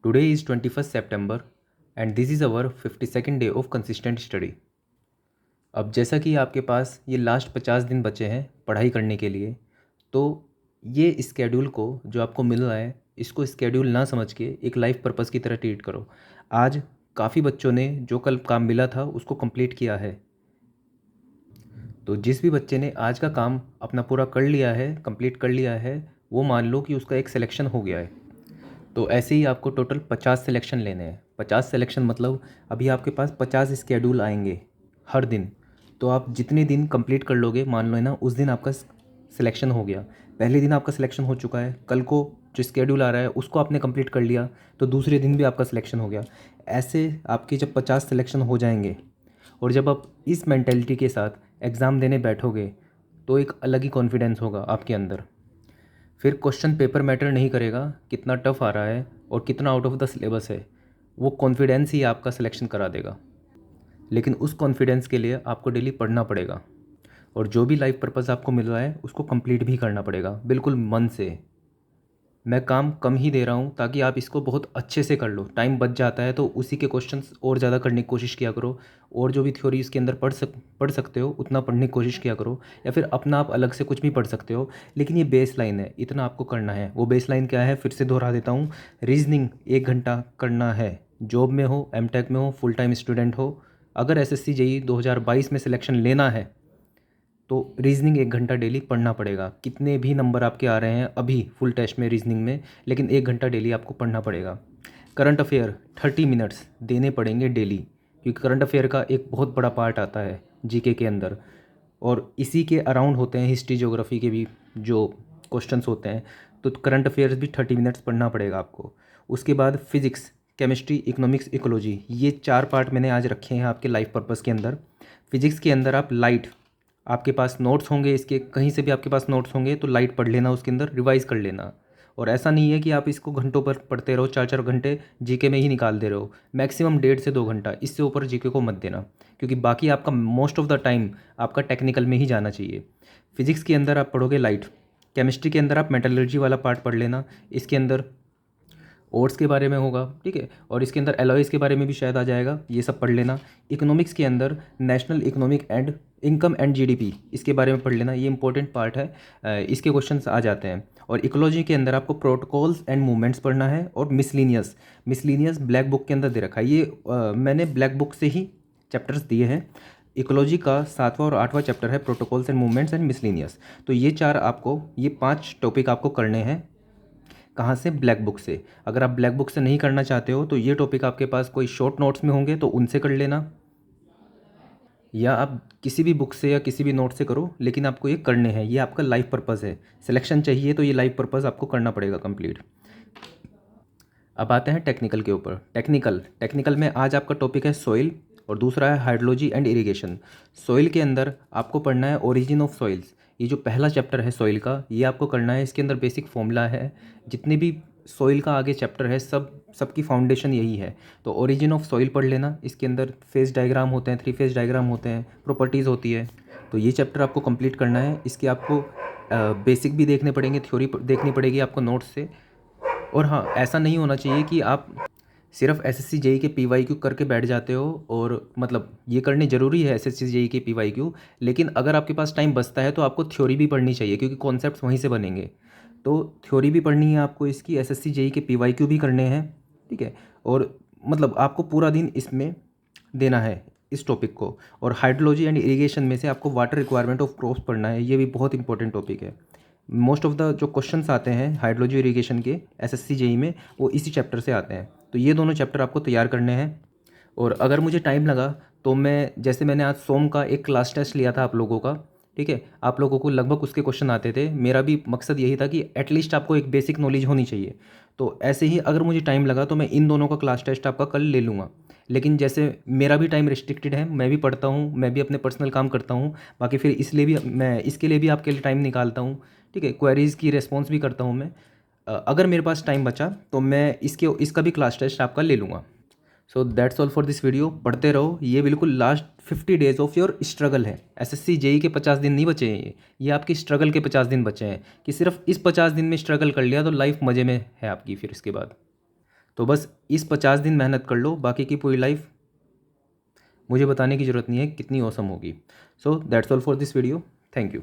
Today is 21st September and this is our 52nd day of consistent study. अब जैसा कि आपके पास ये लास्ट 50 दिन बचे हैं पढ़ाई करने के लिए, तो ये स्केड्यूल को जो आपको मिल रहा है इसको स्केड्यूल ना समझ के एक लाइफ पर्पस की तरह ट्रीट करो। आज काफ़ी बच्चों ने जो कल काम मिला था उसको कंप्लीट किया है। तो जिस भी बच्चे ने आज का काम अपना पूरा कर लिया है, कंप्लीट कर लिया है, वो मान लो कि उसका एक सिलेक्शन हो गया है। तो ऐसे ही आपको टोटल 50 सिलेक्शन लेने हैं। 50 सिलेक्शन मतलब अभी आपके पास 50 स्केड्यूल आएंगे हर दिन। तो आप जितने दिन कंप्लीट कर लोगे, मान लो है ना, उस दिन आपका सिलेक्शन हो गया। पहले दिन आपका सिलेक्शन हो चुका है, कल को जो स्केड्यूल आ रहा है उसको आपने कंप्लीट कर लिया तो दूसरे दिन भी आपका सिलेक्शन हो गया। ऐसे आपके जब 50 सिलेक्शन हो जाएंगे और जब आप इस मेंटेलिटी के साथ एग्ज़ाम देने बैठोगे तो एक अलग ही कॉन्फिडेंस होगा आपके अंदर। फिर क्वेश्चन पेपर मैटर नहीं करेगा कितना टफ आ रहा है और कितना आउट ऑफ द सिलेबस है, वो कॉन्फिडेंस ही आपका सिलेक्शन करा देगा। लेकिन उस कॉन्फिडेंस के लिए आपको डेली पढ़ना पड़ेगा और जो भी लाइफ पर्पस आपको मिल रहा है उसको कंप्लीट भी करना पड़ेगा बिल्कुल मन से। मैं काम कम ही दे रहा हूँ ताकि आप इसको बहुत अच्छे से कर लो। टाइम बच जाता है तो उसी के क्वेश्चंस और ज़्यादा करने की कोशिश किया करो, और जो भी थ्योरी इसके अंदर पढ़ सकते हो उतना पढ़ने की कोशिश किया करो, या फिर अपना आप अलग से कुछ भी पढ़ सकते हो। लेकिन ये बेस लाइन है, इतना आपको करना है। वो बेस लाइन क्या है फिर से दोहरा देता हूँ। रीजनिंग 1 घंटा करना है, जॉब में हो, एमटेक में हो, फुल टाइम स्टूडेंट हो। अगर एसएससी जेईई 2022 में सिलेक्शन लेना है तो रीजनिंग 1 घंटा डेली पढ़ना पड़ेगा। कितने भी नंबर आपके आ रहे हैं अभी फुल टेस्ट में रीजनिंग में, लेकिन 1 घंटा डेली आपको पढ़ना पड़ेगा। करंट अफेयर 30 मिनट्स देने पड़ेंगे डेली, क्योंकि करंट अफेयर का एक बहुत बड़ा पार्ट आता है जीके के अंदर, और इसी के अराउंड होते हैं हिस्ट्री ज्योग्राफी के भी जो क्वेश्चंस होते हैं। तो करंट अफेयर्स भी 30 मिनट्स पढ़ना पड़ेगा आपको। उसके बाद फिजिक्स, केमिस्ट्री, इकोनॉमिक्स, इकोलॉजी, ये 4 पार्ट मैंने आज रखे हैं आपके लाइफ पर्पस के अंदर। फिजिक्स के अंदर आप लाइट, आपके पास नोट्स होंगे इसके, कहीं से भी आपके पास नोट्स होंगे तो लाइट पढ़ लेना, उसके अंदर रिवाइज कर लेना। और ऐसा नहीं है कि आप इसको घंटों पर पढ़ते रहो, 4 4 घंटे जीके में ही निकाल दे रहे हो। मैक्सिमम 1.5 से 2 घंटा, इससे ऊपर जीके को मत देना, क्योंकि बाकी आपका मोस्ट ऑफ द टाइम आपका टेक्निकल में ही जाना चाहिए। फिजिक्स के अंदर आप पढ़ोगे लाइट, केमिस्ट्री के अंदर आप मेटलर्जी वाला पार्ट पढ़ लेना, इसके अंदर ओट्स के बारे में होगा, ठीक है, और इसके अंदर एलॉयज़ के बारे में भी शायद आ जाएगा, ये सब पढ़ लेना। इकोनॉमिक्स के अंदर national economic and income and GDP, इसके बारे में पढ़ लेना, ये इंपॉर्टेंट पार्ट है, इसके क्वेश्चंस आ जाते हैं। और इकोलॉजी के अंदर आपको प्रोटोकॉल्स एंड मूवमेंट्स पढ़ना है, और मिसलिनियस, मिसलिनियस ब्लैक बुक के अंदर दे रखा है। ये मैंने ब्लैक बुक से ही चैप्टर्स दिए हैं। इकोलॉजी का 7वां और 8वां चैप्टर है protocols and movements and miscellaneous. तो ये 5 टॉपिक आपको करने हैं। कहाँ से? ब्लैक बुक से। अगर आप ब्लैक बुक से नहीं करना चाहते हो तो ये टॉपिक आपके पास कोई शॉर्ट नोट्स में होंगे तो उनसे कर लेना, या आप किसी भी बुक से या किसी भी नोट से करो, लेकिन आपको ये करने हैं। ये आपका लाइफ पर्पज़ है। सिलेक्शन चाहिए तो ये लाइफ पर्पज़ आपको करना पड़ेगा कंप्लीट। अब आते हैं टेक्निकल के ऊपर। टेक्निकल में आज आपका टॉपिक है सॉइल और दूसरा है हाइड्रोलॉजी एंड इरिगेशन। सॉइल के अंदर आपको पढ़ना है ओरिजिन ऑफ सॉइल्स। ये जो पहला चैप्टर है सॉइल का, ये आपको करना है। इसके अंदर बेसिक फॉर्मूला है। जितने भी सॉइल का आगे चैप्टर है सबकी फाउंडेशन यही है। तो ओरिजिन ऑफ सॉइल पढ़ लेना। इसके अंदर फेज डायग्राम होते हैं, 3 फेज डायग्राम होते हैं, प्रॉपर्टीज़ होती है। तो ये चैप्टर आपको कंप्लीट करना है। इसके आपको बेसिक भी देखने पड़ेंगे, थ्योरी देखनी पड़ेगी आपको नोट्स से। और हाँ, ऐसा नहीं होना चाहिए कि आप सिर्फ एसएससी जेईई के पीवाईक्यू करके बैठ जाते हो, और मतलब ये करने ज़रूरी है एसएससी जेईई के पीवाईक्यू, लेकिन अगर आपके पास टाइम बचता है तो आपको थ्योरी भी पढ़नी चाहिए, क्योंकि कॉन्सेप्ट्स वहीं से बनेंगे। तो थ्योरी भी पढ़नी है आपको इसकी, एसएससी जेईई के पीवाईक्यू भी करने हैं, ठीक है। और मतलब आपको पूरा दिन इसमें देना है इस टॉपिक को। और हाइड्रोलॉजी एंड इरिगेशन में से आपको वाटर रिक्वायरमेंट ऑफ क्रॉप्स पढ़ना है। ये भी बहुत इंपॉर्टेंट टॉपिक है। मोस्ट ऑफ द जो क्वेश्चंस आते हैं हाइड्रोलॉजी इरिगेशन के एसएससी जेईई में, वो इसी चैप्टर से आते हैं। तो ये दोनों चैप्टर आपको तैयार करने हैं। और अगर मुझे टाइम लगा तो मैं, जैसे मैंने आज सोम का एक क्लास टेस्ट लिया था आप लोगों का, ठीक है, आप लोगों को लगभग उसके क्वेश्चन आते थे। मेरा भी मकसद यही था कि एटलीस्ट आपको एक बेसिक नॉलेज होनी चाहिए। तो ऐसे ही अगर मुझे टाइम लगा तो मैं इन दोनों का क्लास टेस्ट आपका कल ले लूँगा। लेकिन जैसे मेरा भी टाइम रिस्ट्रिक्टेड है, मैं भी पढ़ता हूँ, मैं भी अपने पर्सनल काम करता हूँ, बाकी फिर इसलिए भी मैं इसके लिए भी आपके लिए टाइम निकालता हूँ, ठीक है। क्वेरीज़ की रिस्पॉन्स भी करता हूँ मैं। अगर मेरे पास टाइम बचा तो मैं इसका भी क्लास टेस्ट आपका ले लूँगा। So that's all for this video. पढ़ते रहो। ये बिल्कुल last 50 days of your struggle है। एसएससी जेईई के 50 दिन नहीं बचे हैं, ये आपकी स्ट्रगल के 50 दिन बचे हैं, कि सिर्फ इस 50 दिन में स्ट्रगल कर लिया तो लाइफ मज़े में है आपकी फिर इसके बाद। तो बस इस 50 दिन मेहनत कर लो, बाकी की पूरी लाइफ मुझे बताने की ज़रूरत नहीं है कितनी औसम होगी। So that's all for this video. Thank you.